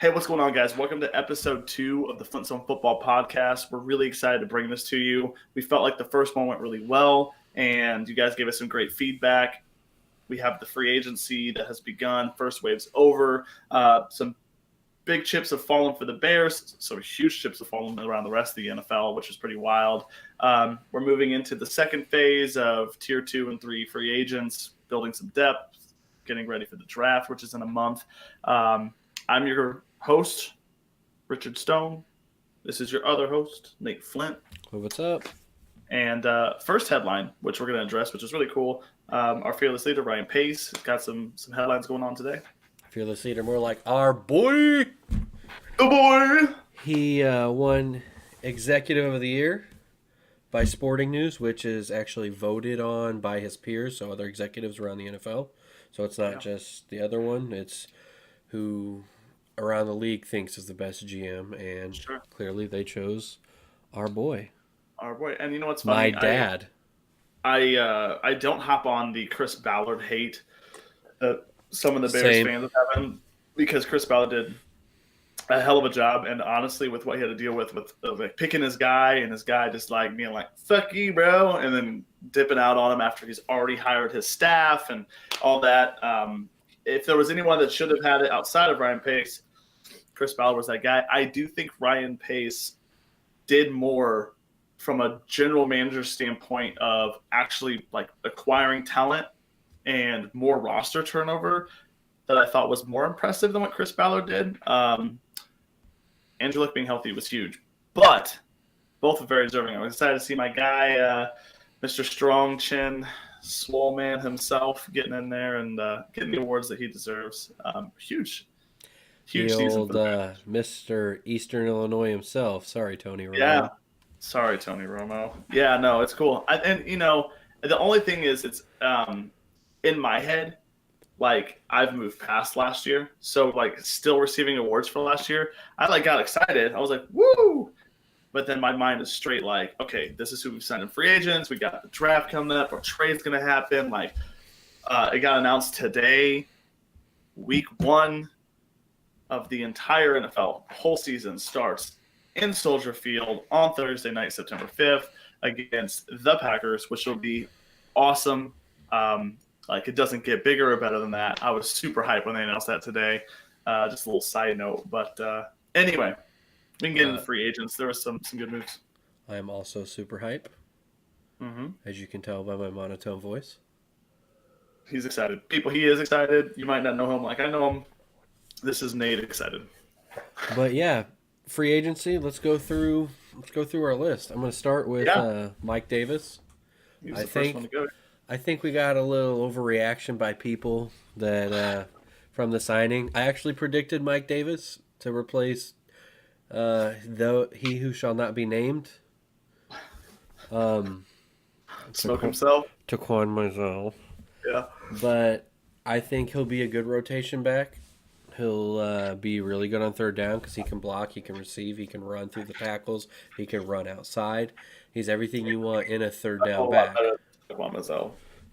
Hey, what's going on, guys? Welcome to episode 2 of the Flint-Stone Football Podcast. We're really excited to bring this to you. We felt like the first one went really well, and you guys gave us some great feedback. We have the free agency that has begun. First wave's over. Some big chips have fallen for the Bears, so huge chips have fallen around the rest of the NFL, which is pretty wild. We're moving into the second phase of Tier 2 and 3 free agents, building some depth, getting ready for the draft, which is in a month. I'm your host, Richard Stone. This is your other host, Nate Flint. What's up? And first headline, which we're going to address, which is really cool. Our fearless leader, Ryan Pace, has got some headlines going on today. Fearless leader, more like our boy. The boy! He won Executive of the Year by Sporting News, which is actually voted on by his peers, so other executives around the NFL. So it's not just the other one, it's who around the league thinks is the best GM, and clearly they chose our boy. Our boy. And you know what's funny? My dad. I don't hop on the Chris Ballard hate that some of the Bears fans are having, because Chris Ballard did a hell of a job, and honestly, with what he had to deal with like picking his guy, and his guy just like being like, fuck you, bro, and then dipping out on him after he's already hired his staff and all that. If there was anyone that should have had it outside of Ryan Pace, Chris Ballard was that guy. I do think Ryan Pace did more from a general manager standpoint of actually like acquiring talent and more roster turnover that I thought was more impressive than what Chris Ballard did. Andrew Luck being healthy was huge, but both are very deserving. I was excited to see my guy, Mr. Strong Chin, Swole Man himself, getting in there and getting the awards that he deserves. Huge the season old for the Mr. Eastern Illinois himself. Sorry, Tony Romo. Yeah. Sorry, Tony Romo. Yeah, no, it's cool. And the only thing is, it's in my head, like I've moved past last year, so like still receiving awards for last year, I got excited. I was like, woo! But then my mind is straight like, okay, this is who we've signed in free agents. We got the draft coming up. Our trade's gonna happen. Like, it got announced today, week 1 of the entire NFL whole season starts in Soldier Field on Thursday night, September 5th, against the Packers, which will be awesome. It doesn't get bigger or better than that. I was super hyped when they announced that today. Just a little side note. But anyway, we can get into free agents. There were some good moves. I am also super hype, as you can tell by my monotone voice. He's excited. He is excited. You might not know him like I know him. This is Nate excited. But yeah, free agency. Let's go through our list. I'm going to start with Mike Davis. He was the first one to go. I think we got a little overreaction by people that from the signing. I actually predicted Mike Davis to replace though he who shall not be named. Smoke himself. Taquan Mizell. Yeah. But I think he'll be a good rotation back. He'll be really good on third down because he can block, he can receive, he can run through the tackles, he can run outside. He's everything you want in a third down back.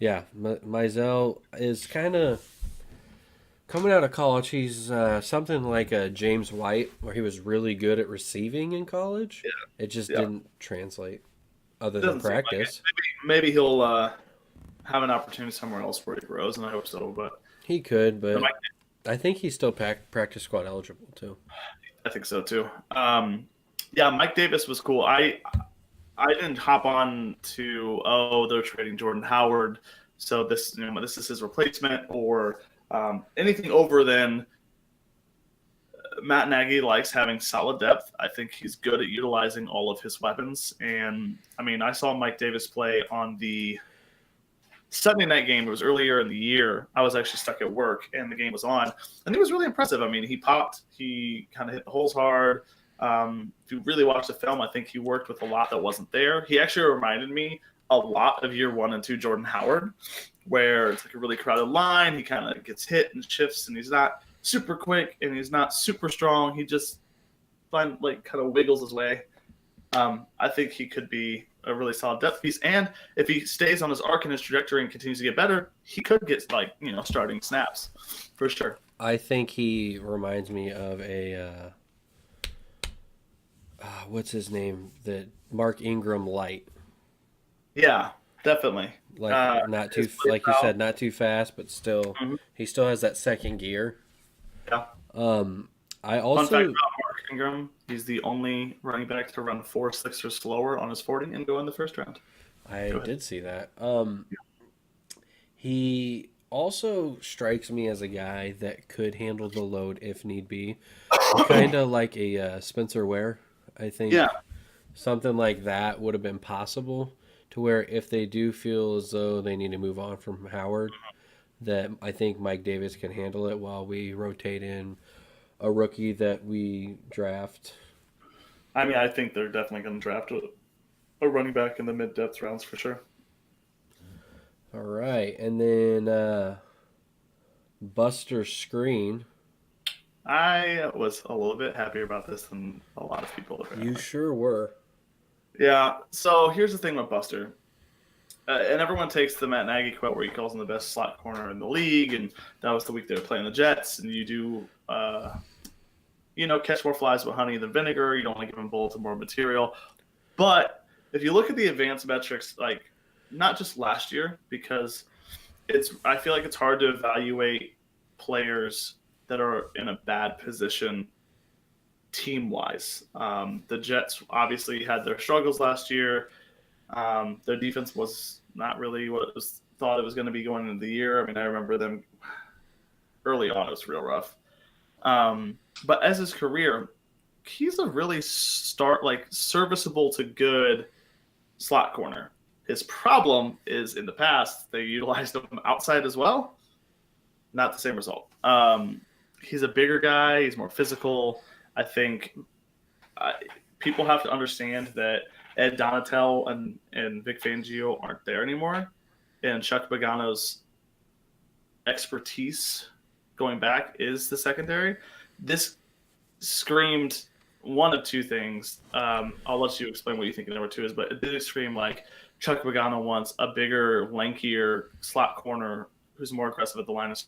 Yeah, Mizell is kind of coming out of college. He's something like a James White, where he was really good at receiving in college. Yeah. It just didn't translate other than practice. Maybe he'll have an opportunity somewhere else where he grows, and I hope so. But he could, but I think he's still practice squad eligible too. I think so too. Mike Davis was cool. I didn't hop on to they're trading Jordan Howard, so this is his replacement or anything over than Matt Nagy likes having solid depth. I think he's good at utilizing all of his weapons, and I mean I saw Mike Davis play on the Sunday night game. It was earlier in the year. I was actually stuck at work, and the game was on, and it was really impressive. I mean, he popped. He kind of hit the holes hard. If you really watch the film, I think he worked with a lot that wasn't there. He actually reminded me a lot of year 1 and 2 Jordan Howard, where it's like a really crowded line. He kind of gets hit and shifts, and he's not super quick, and he's not super strong. He just kind of wiggles his way. I think he could be a really solid depth piece. And if he stays on his arc and his trajectory and continues to get better, he could get like starting snaps for sure. I think he reminds me of a what's his name? The Mark Ingram light. Yeah, definitely. Like not too, His play like you style. said, not too fast, but still, Mhm. he still has that second gear. Yeah. Um, I Fun fact also about Mark Ingram: he's the only running back to run 4.6 or slower on his 40 and go in the first round. I Go ahead. did see that. He also strikes me as a guy that could handle the load if need be, kind of like a Spencer Ware. I Yeah, think something like that would have been possible to where if they do feel as though they need to move on from Howard, that I think Mike Davis can handle it while we rotate in a rookie that we draft. I mean, I think they're definitely going to draft a running back in the mid depth rounds for sure. All right, and then Buster Screen. I was a little bit happier about this than a lot of people You apparently. sure were. Yeah. So here's the thing with Buster, and everyone takes the Matt Nagy quote where he calls him the best slot corner in the league, and that was the week they were playing the Jets, and you do. Catch more flies with honey than vinegar. You don't want to give him bullets and more material. But if you look at the advanced metrics, like not just last year, because I feel like it's hard to evaluate players that are in a bad position team wise. The Jets obviously had their struggles last year. Their defense was not really what it was thought it was going to be going into the year. I mean, I remember them early on; it was real rough. But as his career, he's a really serviceable to good slot corner. His problem is in the past they utilized him outside as well. Not the same result. He's a bigger guy. He's more physical. I think uh, people have to understand that Ed Donatel and Vic Fangio aren't there anymore, and Chuck Pagano's expertise going back is the secondary. This screamed one of two things. I'll let you explain what you think number two is, but it did scream like Chuck Pagano wants a bigger, lankier slot corner who's more aggressive at the line of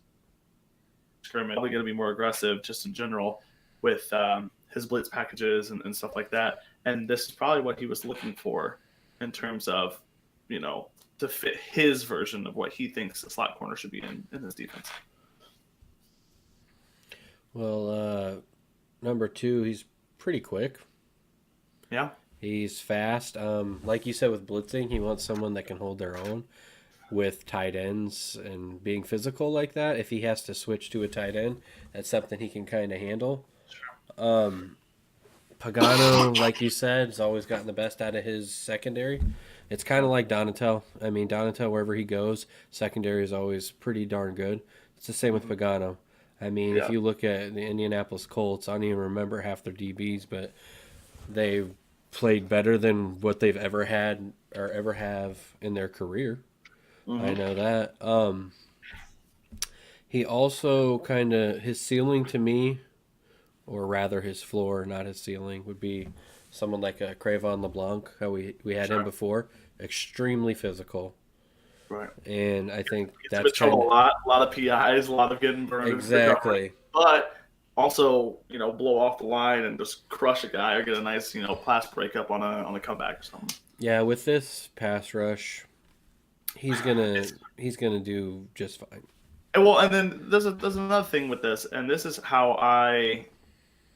scrimmage. Probably going to be more aggressive just in general with his blitz packages and stuff like that. And this is probably what he was looking for in terms of, to fit his version of what he thinks the slot corner should be in his defense. Well, number two, he's pretty quick. Yeah. He's fast. Like you said with blitzing, he wants someone that can hold their own with tight ends and being physical like that. If he has to switch to a tight end, that's something he can kind of handle. Pagano, like you said, has always gotten the best out of his secondary. It's kind of like Donatel. I mean, Donatel, wherever he goes, secondary is always pretty darn good. It's the same with Mm-hmm. Pagano. I mean, if Yeah. you look at the Indianapolis Colts, I don't even remember half their DBs, but they played better than what they've ever had or ever have in their career. I Mm-hmm. know that. He also kind of his ceiling to me, or rather his floor, not his ceiling, would be someone like a Cravon LeBlanc. How we had him Sure. before, extremely physical, Right. and I think Gets him that's in trouble kind a of lot. A lot of PIs, a lot of getting burned into the coverage. exactly. But also, blow off the line and just crush a guy or get a nice, pass breakup on a comeback or something. Yeah, with this pass rush, he's gonna do just fine. And then there's another thing with this, and this is how I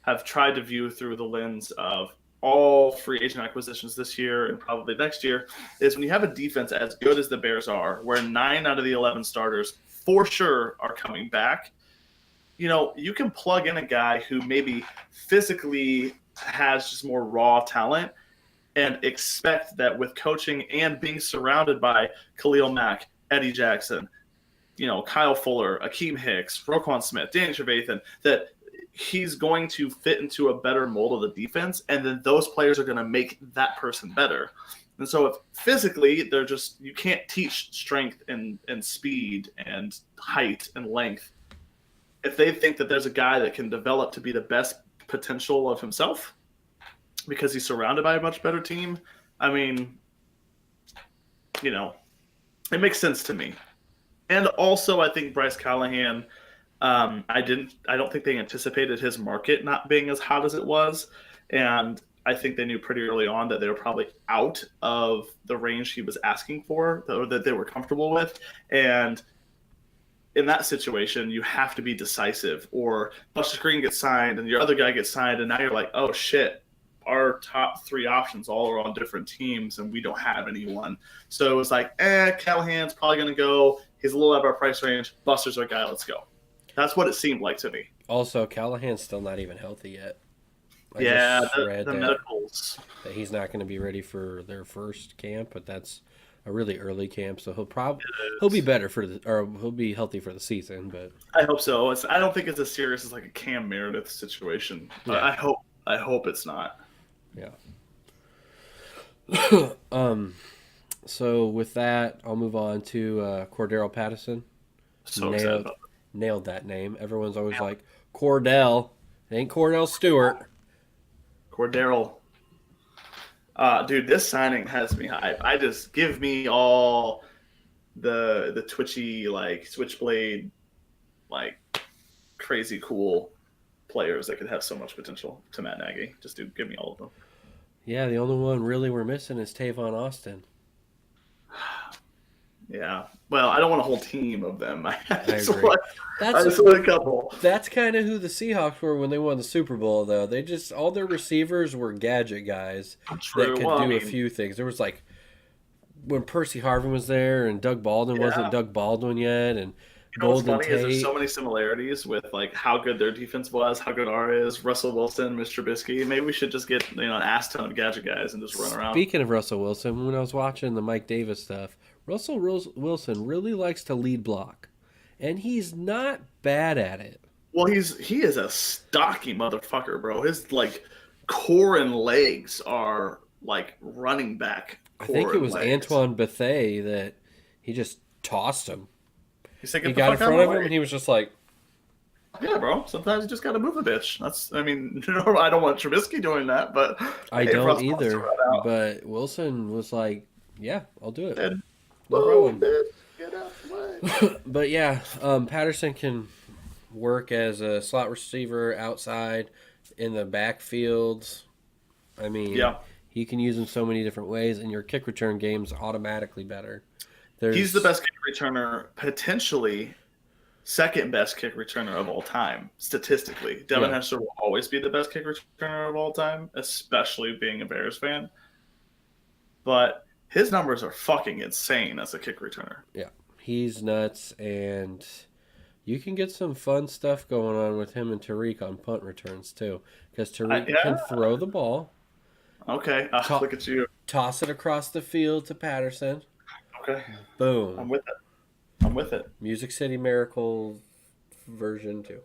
have tried to view through the lens of all free agent acquisitions this year and probably next year, is when you have a defense as good as the Bears are, where 9 out of the 11 starters for sure are coming back. You can plug in a guy who maybe physically has just more raw talent and expect that with coaching and being surrounded by Khalil Mack, Eddie Jackson, Kyle Fuller, Akeem Hicks, Roquan Smith, Danny Trevathan, that he's going to fit into a better mold of the defense, and then those players are going to make that person better. And so if physically you can't teach strength and speed and height and length. If they think that there's a guy that can develop to be the best potential of himself because he's surrounded by a much better team, I mean, you know, it makes sense to me. And also, I think Bryce Callahan. I don't think they anticipated his market not being as hot as it was, and I think they knew pretty early on that they were probably out of the range he was asking for, or that they were comfortable with. And in that situation, you have to be decisive, or Buster Screen gets signed and your other guy gets signed, and now you're like, oh shit, our top three options all are on different teams, and we don't have anyone. So it was like, Callahan's probably going to go. He's a little out of our price range. Buster's our guy. Let's go. That's what it seemed like to me. Also, Callahan's still not even healthy yet. I Yeah, just read the medicals. that he's not going to be ready for their first camp, but that's a really early camp, so he'll be better he'll be healthy for the season. But I hope so. I don't think it's as serious as like a Cam Meredith situation. Yeah. I hope it's not. yeah. So with that, I'll move on to Cordero Patterson. So excited about Nailed that name. Everyone's always like Cordell. It ain't Cordell Stewart. Cordero. Dude, this signing has me hype. I just give me all the twitchy, like switchblade, like crazy cool players that could have so much potential to Matt Nagy. Just give me all of them. Yeah, the only one really we're missing is Tavon Austin. Yeah. Well, I don't want a whole team of them. I just agree. want a couple. That's kind of who the Seahawks were when they won the Super Bowl, though. All their receivers were gadget guys True. that could do a few things. There was like when Percy Harvin was there, and Doug Baldwin wasn't Doug Baldwin yet, and what's Golden funny is there's Tate. so many similarities with like how good their defense was, how good ours is, Russell Wilson, Mr. Trubisky. Maybe we should just get an ass ton of gadget guys and just run around. Speaking of Russell Wilson, when I was watching the Mike Davis stuff, Russell Wilson really likes to lead block, and he's not bad at it. Well, he is a stocky motherfucker, bro. His like core and legs are like running back. I think it was Antoine Bethea that he just tossed him. He got in front of him, and he was just like, "Yeah, bro. Sometimes you just got to move a bitch." I don't want Trubisky doing that, but I don't either. But Wilson was like, "Yeah, I'll do it." No problem. Get out the way. But yeah, Patterson can work as a slot receiver outside in the backfields. I mean, he can use him so many different ways, and your kick return game's automatically better. He's the best kick returner, potentially second best kick returner of all time, statistically. Devin Hester will always be the best kick returner of all time, especially being a Bears fan. But his numbers are fucking insane as a kick returner. Yeah, he's nuts, and you can get some fun stuff going on with him and Tariq on punt returns, too. Because Tariq can throw the ball. Okay, look at you. Toss it across the field to Patterson. Okay. Boom. I'm with it. Music City Miracle version 2.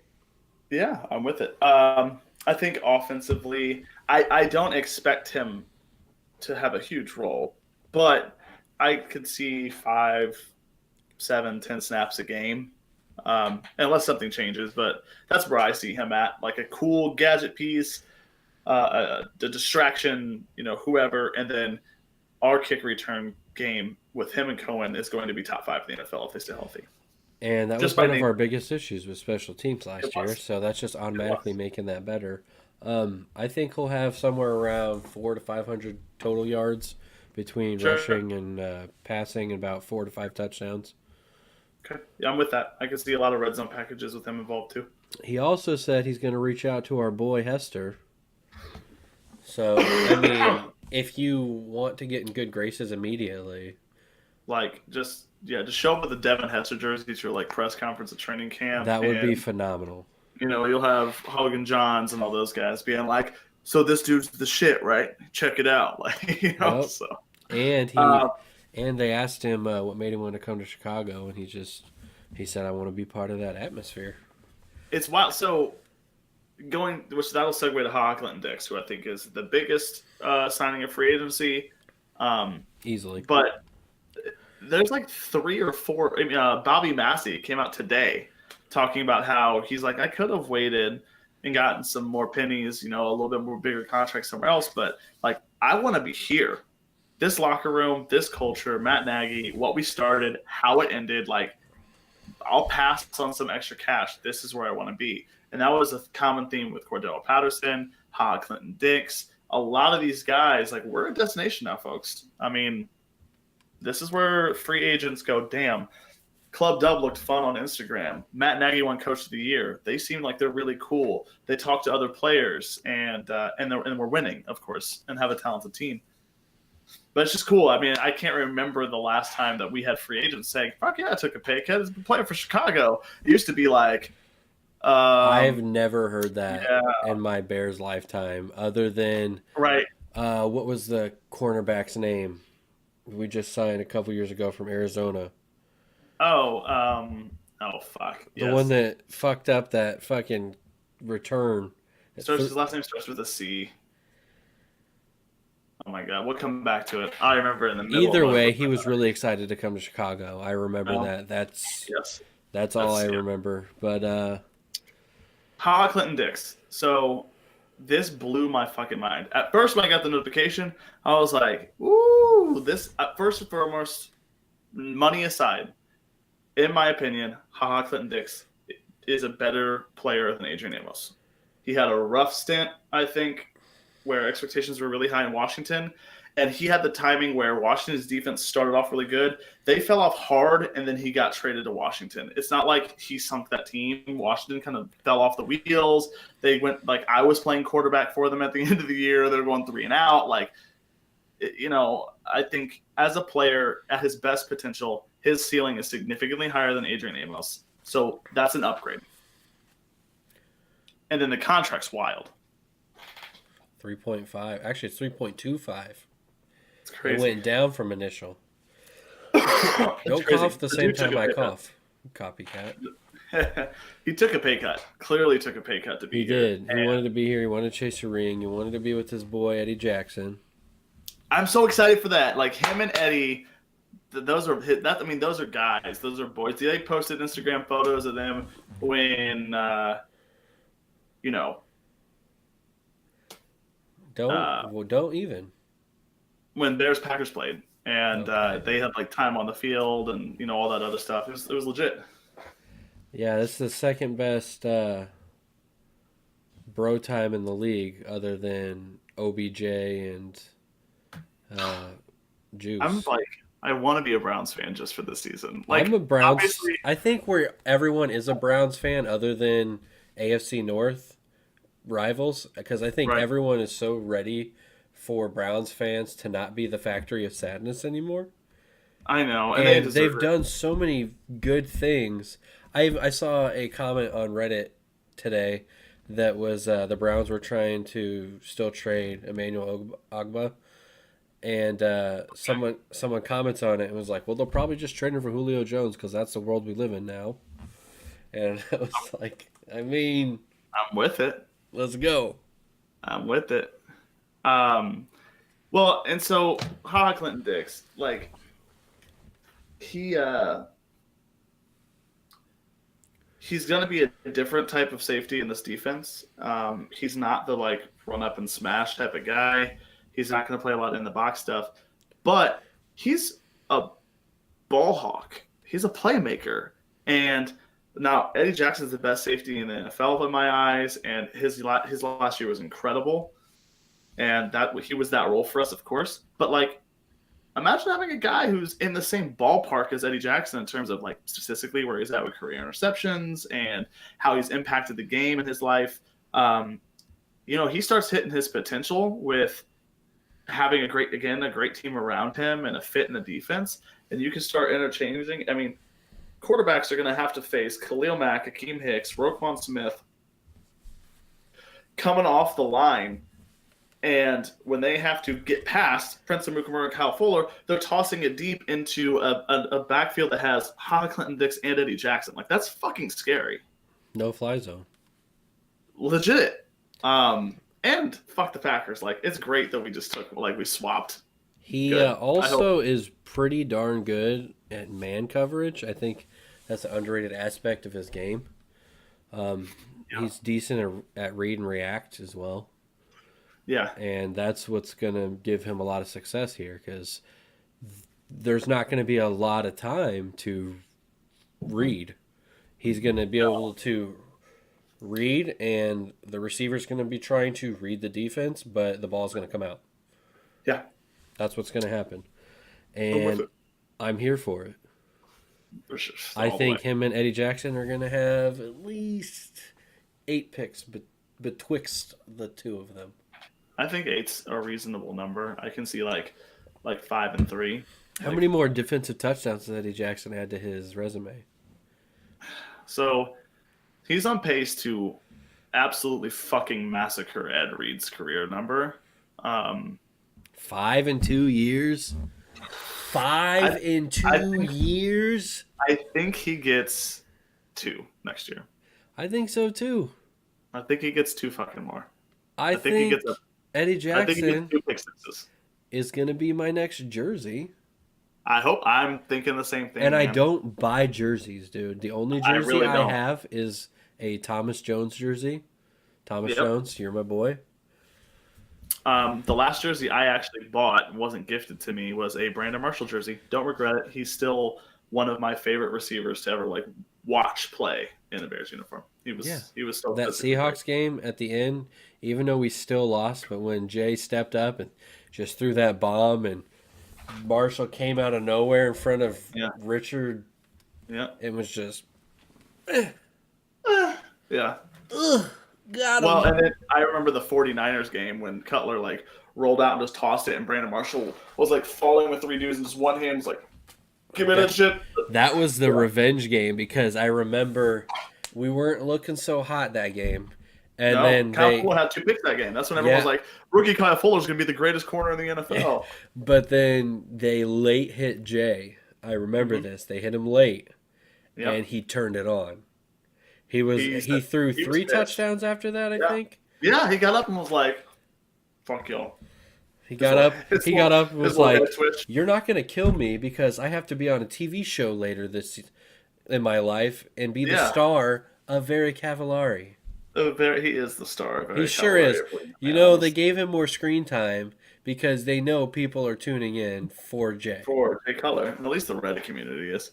Yeah, I'm with it. I think offensively, I don't expect him to have a huge role, but I could see 5, 7, 10 snaps a game, unless something changes. But that's where I see him at, like a cool gadget piece, the distraction, whoever, and then our kick return game with him and Cohen is going to be top 5 in the NFL if they stay healthy. And that was one of our biggest issues with special teams last year, so that's just automatically making that better. I think he'll have somewhere around 400 to 500 total yards between rushing and passing, and about 4 to 5 touchdowns. Okay, yeah, I'm with that. I can see a lot of red zone packages with him involved too. He also said he's going to reach out to our boy Hester. So, I mean, if you want to get in good graces immediately, like just show up with the Devin Hester jersey to your like press conference at training camp. That would be phenomenal. You'll have Hogan Johns and all those guys being like, "So this dude's the shit, right? Check it out." Like, So. And they asked him what made him want to come to Chicago, and he said, "I want to be part of that atmosphere." It's wild. So which that'll segue to Hawkland Dix, who I think is the biggest signing of free agency, easily. But there's like 3 or 4. Bobby Massey came out today talking about how he's like, I could have waited and gotten some more pennies, a little bit more bigger contract somewhere else, but like I want to be here. this locker room, this culture, Matt Nagy, what we started, how it ended, like I'll pass on some extra cash. This is where I want to be. And that was a common theme with Cordell Patterson, Clinton Dix. A lot of these guys, like, we're a destination now, folks. I mean, this is where free agents go, damn, Club Dub looked fun on Instagram. Matt Nagy won Coach of the Year. They seem like they're really cool. They talk to other players, and we're winning, of course, and have a talented team. But it's just cool. I mean, I can't remember the last time that we had free agents saying, fuck yeah, I took a pay cut. It's been playing for Chicago. It used to be like, I've never heard that yeah. in my Bears lifetime, other than Right. what was the cornerback's name? We just signed a couple years ago from Arizona. Oh, fuck. The Yes. one that fucked up that fucking return. His last name starts with a C. Oh my god, we'll come back to it. I remember in the middle. Either way, he was really excited to come to Chicago. I remember that. That's all I remember. But Clinton Dix. So this blew my fucking mind. At first, when I got the notification, I was like, "Ooh, this." First and foremost, money aside, in my opinion, Clinton Dix is a better player than Adrian Amos. He had a rough stint, I think, where expectations were really high in Washington, and he had the timing where Washington's defense started off really good. They fell off hard, and then he got traded to Washington. It's not like he sunk that team. Washington kind of fell off the wheels. They went, like, I was playing quarterback for them at the end of the year. They're going 3-and-out. Like, I think as a player at his best potential, his ceiling is significantly higher than Adrian Amos. So that's an upgrade. And then the contract's wild. 3.5. Actually, it's 3.25. It's crazy. It went down from initial. Don't cough the same time I cough. Copycat. He took a pay cut. Clearly took a pay cut to be here. He did. He wanted to be here. He wanted to chase a ring. He wanted to be with his boy, Eddie Jackson. I'm so excited for that. Like, him and Eddie, those are guys. Those are boys. They posted Instagram photos of them when, Don't even. When Bears Packers played, and they had like time on the field and all that other stuff. It was legit. Yeah, this is the second best bro time in the league, other than OBJ and Juice. I'm like, I want to be a Browns fan just for this season. Like, I'm a Browns. I think where everyone is a Browns fan, other than AFC North rivals, because I think everyone is so ready for Browns fans to not be the factory of sadness anymore. I know, and they've done so many good things. I saw a comment on Reddit today that was the Browns were trying to still trade Emmanuel Ogbah, and someone comments on it and was like, "Well, they'll probably just trade him for Julio Jones because that's the world we live in now." And I was like, I mean, I'm with it. Let's go. I'm with it. Well, and so Clinton Dix, like, he's going to be a different type of safety in this defense. He's not the, like, run up and smash type of guy. He's not going to play a lot in the box stuff, but he's a ball hawk. He's a playmaker. And now Eddie Jackson's the best safety in the NFL in my eyes, and his last year was incredible. And that he was that role for us, of course. But, like, imagine having a guy who's in the same ballpark as Eddie Jackson in terms of, like, statistically where he's at with career interceptions and how he's impacted the game in his life. He starts hitting his potential with having a great team around him and a fit in the defense. And you can start interchanging. I mean, quarterbacks are going to have to face Khalil Mack, Akeem Hicks, Roquan Smith coming off the line. And when they have to get past Prince Amukamara and Kyle Fuller, they're tossing it deep into a backfield that has Clinton Dix and Eddie Jackson. Like, that's fucking scary. No fly zone. Legit. And fuck the Packers. Like, it's great that we swapped. He also is pretty darn good at man coverage. I think that's an underrated aspect of his game. He's decent at read and react as well. Yeah. And that's what's going to give him a lot of success here because there's not going to be a lot of time to read. He's going to be able No. to read, and the receiver's going to be trying to read the defense, but the ball's going to come out. Yeah. That's what's going to happen. I'm with And it. I'm here for it. For sure. I All the way. think him and Eddie Jackson are going to have at least 8 picks betwixt the two of them. I think eight's a reasonable number. I can see like 5 and 3. How many more defensive touchdowns does Eddie Jackson add to his resume? So he's on pace to absolutely fucking massacre Ed Reed's career number. 5 in 2 years. 5 in 2 years. I think he gets 2 next year. I think so too. I think he gets 2 fucking more. I think he think gets Eddie I think he Jackson gets 2 pick sixes. is going to be my next jersey. I hope I'm thinking the same thing. And I man. don't buy jerseys, dude. The only I jersey really I don't. have is a Thomas Jones jersey. Thomas Yep. Jones, you're my boy. The last jersey I actually bought, wasn't gifted to me, was a Brandon Marshall jersey. Don't regret it. He's still one of my favorite receivers to ever watch play in a Bears uniform. He was so That physically Seahawks game at the end, even though we still lost, but when Jay stepped up and just threw that bomb and Marshall came out of nowhere in front of Richard, Yeah. it was just Yeah. got him. Well, and then I remember the 49ers game when Cutler rolled out and just tossed it, and Brandon Marshall was falling with 3 dudes, and just one hand was give me that shit. That was the revenge game because I remember we weren't looking so hot that game. And then Kyle Fuller had 2 picks that game. That's when everyone was like, rookie Kyle Fuller's going to be the greatest corner in the NFL. But then they late hit Jay. I remember this. They hit him late, and he turned it on. He threw 3 touchdowns after that, I think. Yeah, he got up and was like, fuck y'all. He got up and was like, twitch. "You're not going to kill me because I have to be on a TV show later in my life and be the star of Very Cavallari." He is the star. He sure is. You know, they gave him more screen time because they know people are tuning in for Jay. For Jay Cutler. At least the Reddit community is.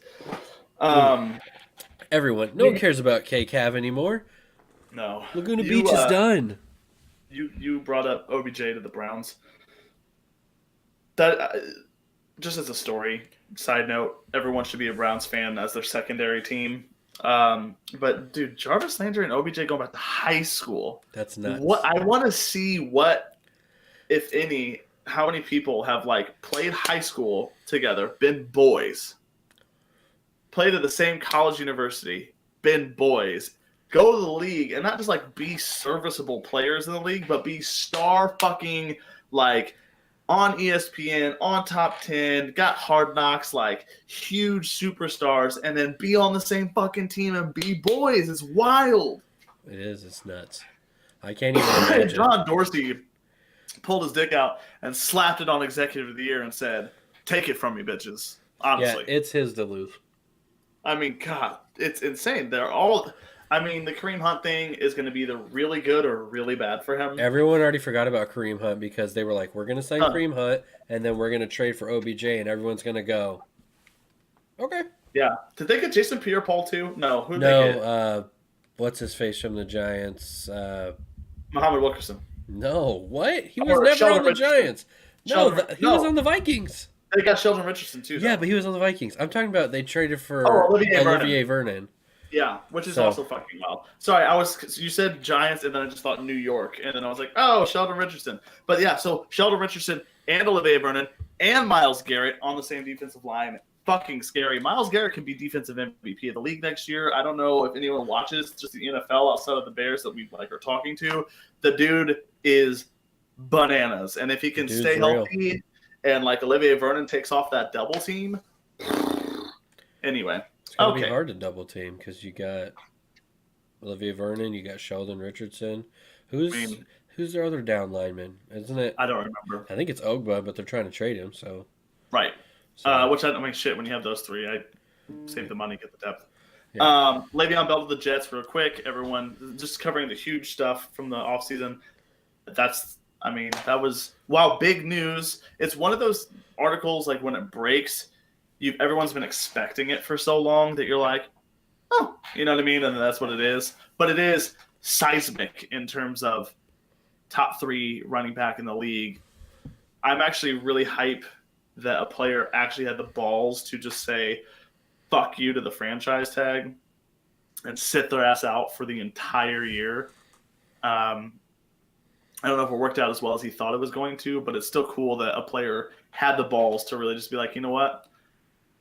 Everyone. No one cares about K-Cav anymore. No. Laguna Beach is done. You brought up OBJ to the Browns. That just as a story, side note, everyone should be a Browns fan as their secondary team. But dude, Jarvis Landry and OBJ going back to high school. That's nuts. What I want to see what, if any, how many people have played high school together, been boys, played at the same college university, been boys, go to the league, and not just be serviceable players in the league, but be star fucking on ESPN, on Top 10, got Hard Knocks, huge superstars, and then be on the same fucking team and be boys. It's wild. It is. It's nuts. I can't even imagine. John Dorsey pulled his dick out and slapped it on Executive of the Year and said, "Take it from me, bitches." Honestly. Yeah, it's his to lose. I mean, God, it's insane. They're all... I mean, the Kareem Hunt thing is going to be either really good or really bad for him. Everyone already forgot about Kareem Hunt because they were like, we're going to sign Kareem Hunt, and then we're going to trade for OBJ, and everyone's going to go, okay. Yeah. Did they get Jason Pierre-Paul too? No. Who did they get? What's his face from the Giants? Muhammad Wilkerson. No, what? He was never Sheldon on the Richardson. Giants. He was on the Vikings. They got Sheldon Richardson too. Yeah, but he was on the Vikings. I'm talking about they traded for Olivier Vernon. Yeah, which is also fucking wild. Sorry, you said Giants, and then I just thought New York, and then I was like, oh, Sheldon Richardson. But yeah, so Sheldon Richardson and Olivier Vernon and Myles Garrett on the same defensive line. Fucking scary. Myles Garrett can be defensive MVP of the league next year. I don't know if anyone watches just the NFL outside of the Bears that we are talking to. The dude is bananas, and if he can stay healthy and Olivier Vernon takes off that double team, anyway. It's going to be hard to double team because you got Olivier Vernon, you got Sheldon Richardson. Who's their other down lineman? Isn't it? I don't remember. I think it's Ogba, but they're trying to trade him. So right. Which I don't mean shit when you have those 3. I save the money, get the depth. Yeah. Le'Veon Bell to the Jets real quick. Everyone just covering the huge stuff from the offseason. I mean, that was big news. It's one of those articles like when it breaks, everyone's been expecting it for so long that you're like, oh, you know what I mean, and that's what it is. But it is seismic in terms of top 3 running back in the league. I'm actually really hype that a player actually had the balls to just say fuck you to the franchise tag and sit their ass out for the entire year. I don't know if it worked out as well as he thought it was going to, but it's still cool that a player had the balls to really just be like, you know what?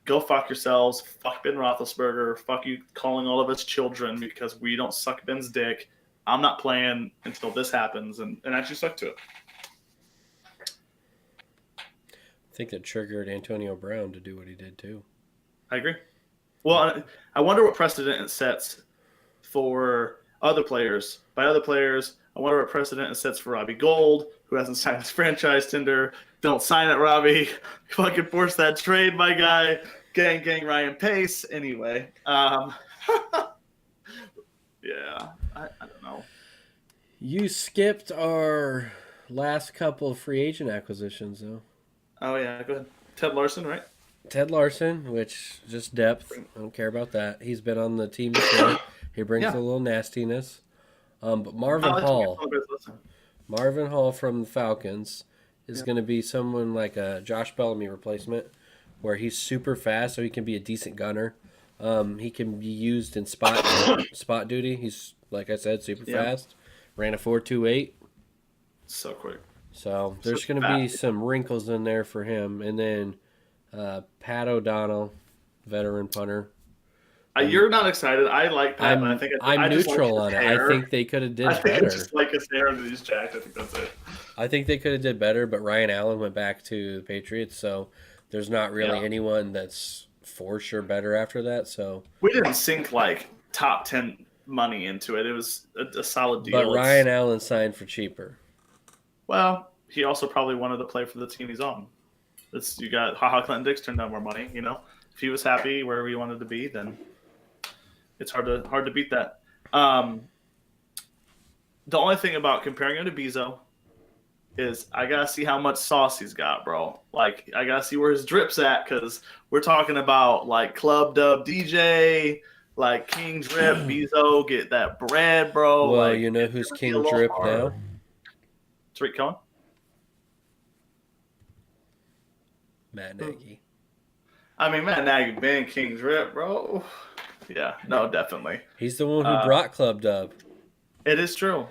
Go fuck yourselves. Fuck Ben Roethlisberger. Fuck you calling all of us children because we don't suck Ben's dick. I'm not playing until this happens, and actually stuck to it. I think that triggered Antonio Brown to do what he did too. I agree. Well, I wonder what precedent it sets for other players. By other players, I wonder what precedent it sets for Robbie Gould, who hasn't signed his franchise tender. Don't sign it, Robbie. Fucking force that trade, my guy. Gang, Ryan Pace. Anyway. Yeah, I don't know. You skipped our last couple of free agent acquisitions, though. Oh, yeah, go ahead. Ted Larson, right? Ted Larson, which just depth. I don't care about that. He's been on the team before. He brings a little nastiness. But Marvin Hall from the Falcons is going to be someone like a Josh Bellamy replacement, where he's super fast, so he can be a decent gunner. He can be used in spot duty. He's, like I said, super fast. Ran a 4.28. So quick. So there's going to be some wrinkles in there for him. And then Pat O'Donnell, veteran punter. You're not excited. I like Pat, but I think I'm neutral on it. I think they could have did better. I think just like his hair and he's jacked. I think that's it. I think they could have did better, but Ryan Allen went back to the Patriots, so there's not really anyone that's for sure better after that. So we didn't sink like top 10 money into it. It was a solid deal. But Ryan Allen signed for cheaper. Well, he also probably wanted to play for the team he's on. You got Clinton Dix turned down more money. You know, if he was happy wherever he wanted to be, then it's hard to beat that. The only thing about comparing him to Bezo is I gotta see how much sauce he's got, bro. Like I gotta see where his drip's at, because we're talking about like Club Dub DJ, like King Drip, Bezo, get that bread, bro. Well, like, you know who's King Drip now? Tariq Cohen. Matt Nagy. I mean, Matt Nagy being King Drip, bro. Yeah, no, definitely. He's the one who brought Club Dub. It is true.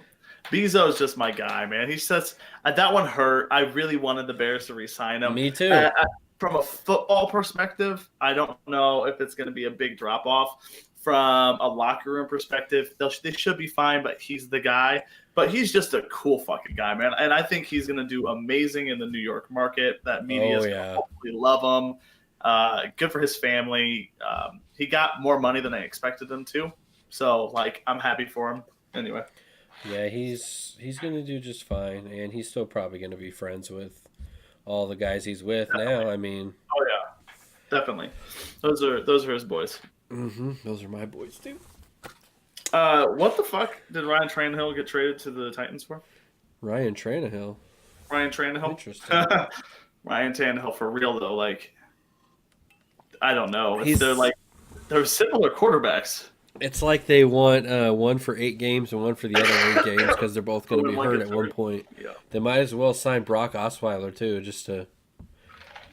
Bezo's just my guy, man. He says that one hurt. I really wanted the Bears to re-sign him. Me too. From a football perspective, I don't know if it's going to be a big drop-off. From a locker room perspective, they should be fine, but he's the guy. But he's just a cool fucking guy, man. And I think he's going to do amazing in the New York market. That media is going to hopefully love him. Good for his family. He got more money than I expected him to. So, like, I'm happy for him. Anyway. Yeah, he's going to do just fine, and he's still probably going to be friends with all the guys he's with now. I mean, oh yeah, definitely. Those are his boys. Mm-hmm. Those are my boys too. What the fuck did Ryan Tannehill get traded to the Titans for? Ryan Tannehill. Interesting. Ryan Tannehill for real though. Like, I don't know. They're similar quarterbacks. It's like they want one for 8 games and one for the other 8 games because they're both going to be hurt at one point. Yeah. They might as well sign Brock Osweiler too, just to.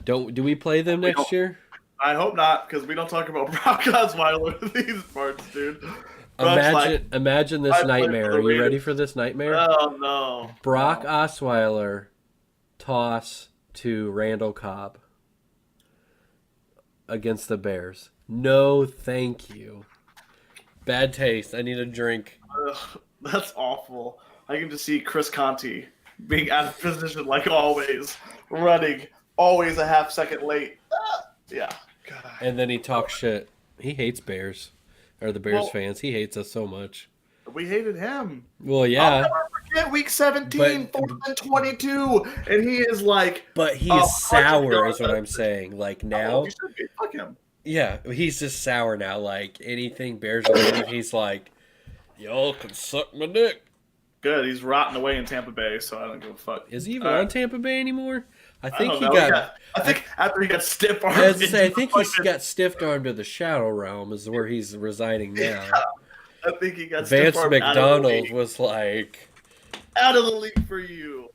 Do we play them next year? I hope not, because we don't talk about Brock Osweiler in these parts, dude. Imagine this nightmare. Are you ready for this nightmare? Oh no. Brock Osweiler toss to Randall Cobb against the Bears. No, thank you. Bad taste. I need a drink. That's awful. I can just see Chris Conti being out of position like always, running always a half second late. Yeah. God. And then he talks shit. He hates Bears, or the Bears fans. He hates us so much. We hated him. Well, yeah. I'll never forget week 17, 4th and 22, and he is like. But he's sour, is what I'm saying. Like now. Fuck him. Yeah, he's just sour now. Like anything Bears related, he's like, y'all can suck my dick. Good. He's rotting away in Tampa Bay, so I don't give a fuck. Is he even on Tampa Bay anymore? I I think don't he know. got. I think after he got stiff armed, I was to say, I think he got stiff armed to the Shadow Realm, is where he's residing now. I think he got stiff Vance armed out of the McDonald league. was like, Out of the league for you.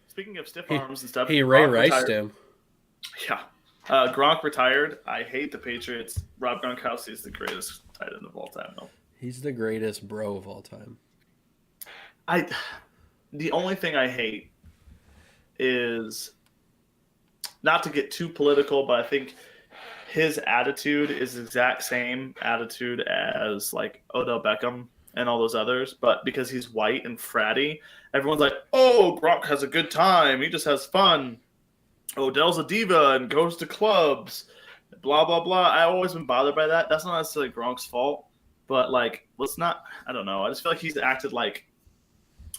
Speaking of stiff arms and stuff, he Ray Gronk Riced retired. him. Yeah. Gronk retired. I hate the Patriots. Rob Gronkowski is the greatest tight end of all time, though. He's the greatest bro of all time. The only thing I hate is not to get too political, but I think his attitude is the exact same attitude as like Odell Beckham and all those others, but because he's white and fratty, everyone's like, "Oh, Gronk has a good time. He just has fun. Odell's a diva and goes to clubs." Blah blah blah. I've always been bothered by that. That's not necessarily Gronk's fault, but like, let's not. I don't know. I just feel like he's acted like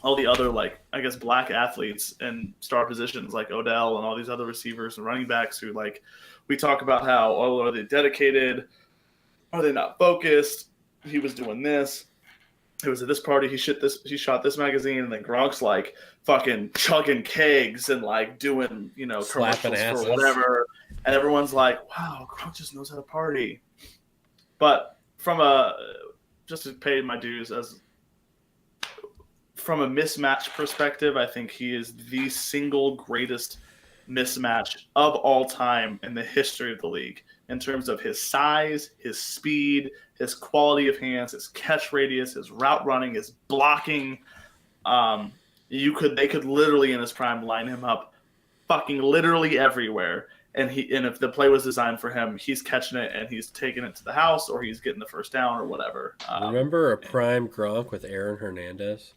all the other, like, I guess, black athletes in star positions like Odell and all these other receivers and running backs who, like, we talk about how, oh, are they dedicated? Are they not focused? He was doing this. It was at this party. He shot this magazine, and then Gronk's like fucking chugging kegs and like doing, Slapping commercials asses for whatever. And everyone's like, wow, Gronk just knows how to party. But just to pay my dues, from a mismatch perspective, I think he is the single greatest mismatch of all time in the history of the league in terms of his size, his speed, his quality of hands, his catch radius, his route running, his blocking. They could literally in his prime line him up fucking literally everywhere. And if the play was designed for him, he's catching it and he's taking it to the house or he's getting the first down or whatever. Remember a prime Gronk with Aaron Hernandez?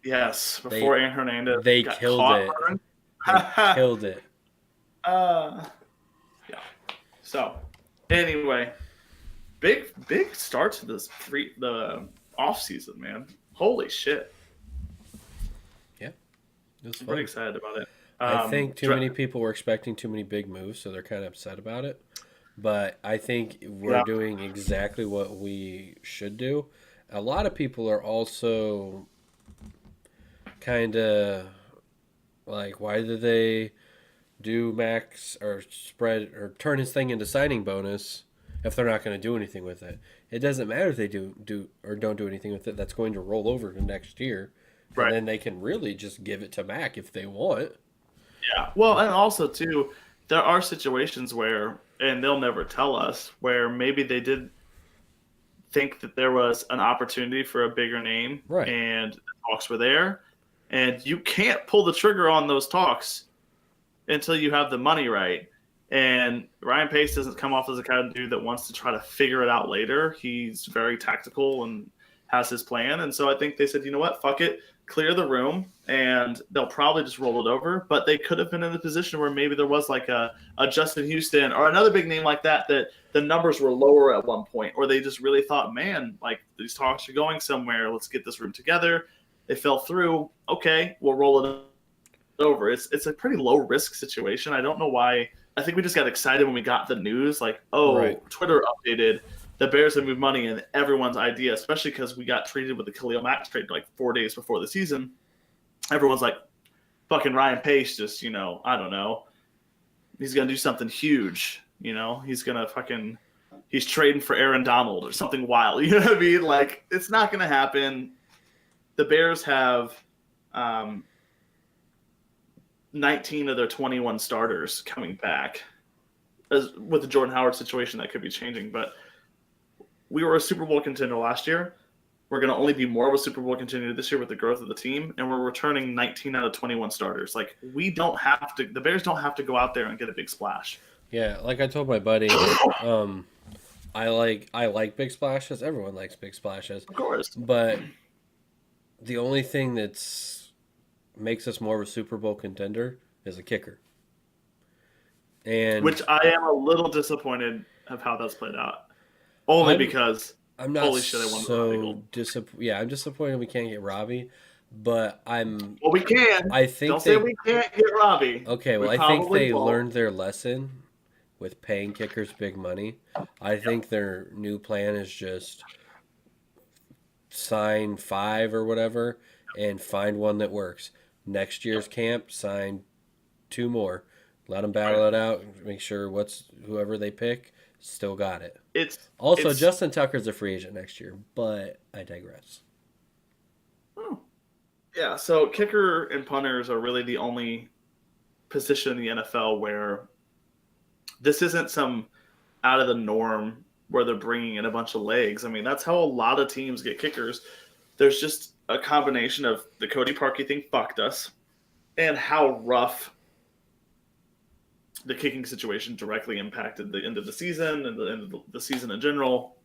Yes, before Aaron Hernandez they got killed caught it. They killed it. Yeah. So, anyway, big start to the off season, man. Holy shit! Yeah, it was I'm fun. pretty excited about it. I think too many people were expecting too many big moves, so they're kind of upset about it. But I think we're doing exactly what we should do. A lot of people are also kind of like, why did they do max or spread or turn his thing into signing bonus if they're not going to do anything with it? It doesn't matter if they do or don't do anything with it. That's going to roll over to next year. Right. And then they can really just give it to Mac if they want. Yeah. Well, and also, too, there are situations where, and they'll never tell us, where maybe they did think that there was an opportunity for a bigger name. Right. And the talks were there. And you can't pull the trigger on those talks until you have the money right. And Ryan Pace doesn't come off as the kind of dude that wants to try to figure it out later. He's very tactical and has his plan. And so I think they said, you know what, fuck it, clear the room, and they'll probably just roll it over. But they could have been in a position where maybe there was like a Justin Houston or another big name like that the numbers were lower at one point, or they just really thought, man, like these talks are going somewhere. Let's get this room together. They fell through. Okay, we'll roll it over. It's a pretty low risk situation. I don't know why. I think we just got excited when we got the news, like, oh, right. Twitter updated, the Bears have moved money, and everyone's idea, especially because we got treated with the Khalil Mack trade like 4 days before the season. Everyone's like, fucking Ryan Pace just, I don't know. He's going to do something huge, He's going to he's trading for Aaron Donald or something wild. You know what I mean? Like, it's not going to happen. The Bears have 19 of their 21 starters coming back. With the Jordan Howard situation, that could be changing. But we were a Super Bowl contender last year. We're going to only be more of a Super Bowl contender this year with the growth of the team, and we're returning 19 out of 21 starters. Like, the Bears don't have to go out there and get a big splash. Yeah, like I told my buddy, I like big splashes. Everyone likes big splashes. Of course. But the only thing that's makes us more of a Super Bowl contender is a kicker. And which I am a little disappointed of how that's played out. Only because I'm not holy shit, I wanted I'm disappointed we can't get Robbie, but I'm well, we can. I think say we can't get Robbie. Okay, well, I think they learned their lesson with paying kickers big money. I think their new plan is just sign 5 or whatever and find one that works. Next year's camp, sign 2 more. Let them battle it out. Make sure whoever they pick still got it. Also, It's Justin Tucker's a free agent next year, but I digress. oh, yeah. So kicker and punters are really the only position in the NFL where this isn't some out of the norm where they're bringing in a bunch of legs. I mean, that's how a lot of teams get kickers. There's just a combination of the Cody Parkey thing fucked us and how rough the kicking situation directly impacted the end of the season and the end of the season in general.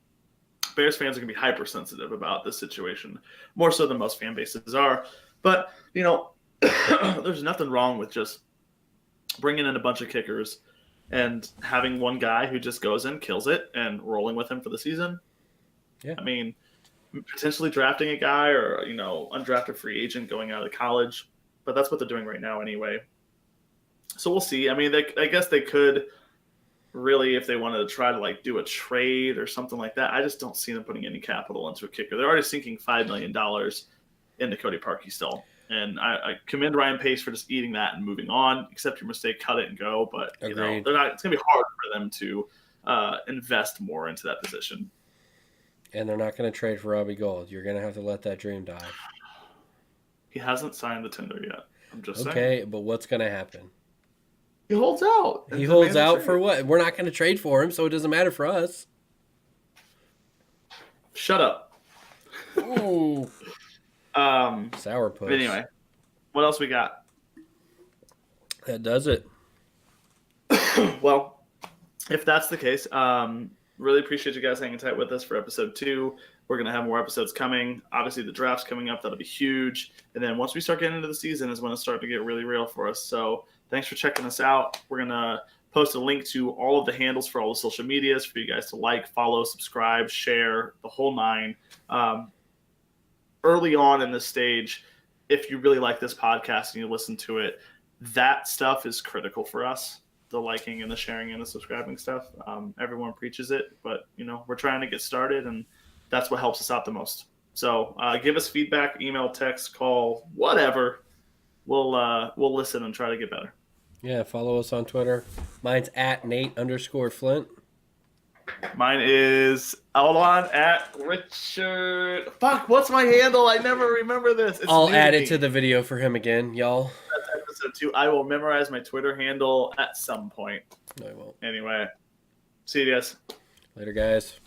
Bears fans are going to be hypersensitive about this situation, more so than most fan bases are. But, there's nothing wrong with just bringing in a bunch of kickers and having one guy who just goes in, kills it, and rolling with him for the season. Yeah. I mean, potentially drafting a guy or, undrafted free agent going out of college. But that's what they're doing right now anyway. So we'll see. I mean, I guess they could really, if they wanted to try to do a trade or something like that. I just don't see them putting any capital into a kicker. They're already sinking $5 million into Cody Parkey still. And I commend Ryan Pace for just eating that and moving on. Accept your mistake, cut it and go. But Agreed. they're not. It's gonna be hard for them to invest more into that position. And they're not going to trade for Robbie Gould. You're going to have to let that dream die. He hasn't signed the tender yet. I'm just saying. Okay, but what's going to happen? He holds out. He holds out for what? We're not going to trade for him, so it doesn't matter for us. Shut up. Ooh. Sourpuss. But anyway, what else we got? That does it. Well, if that's the case, really appreciate you guys hanging tight with us for episode 2. We're going to have more episodes coming. Obviously, the draft's coming up. That'll be huge. And then once we start getting into the season is when it's starting to get really real for us. So thanks for checking us out. We're going to post a link to all of the handles for all the social medias for you guys to follow, subscribe, share, the whole 9. Early on in this stage, if you really like this podcast and you listen to it, that stuff is critical for us. The liking and the sharing and the subscribing stuff. Everyone preaches it, but we're trying to get started, and that's what helps us out the most. So give us feedback, email, text, call, whatever. We'll listen and try to get better. Yeah, follow us on Twitter. Mine's @Nate_Flint. Mine is @Richard. Fuck, what's my handle? I never remember this. I'll add it to the video for him again, y'all. That's episode 2. I will memorize my Twitter handle at some point. No, I won't. Anyway, see you guys. Later, guys.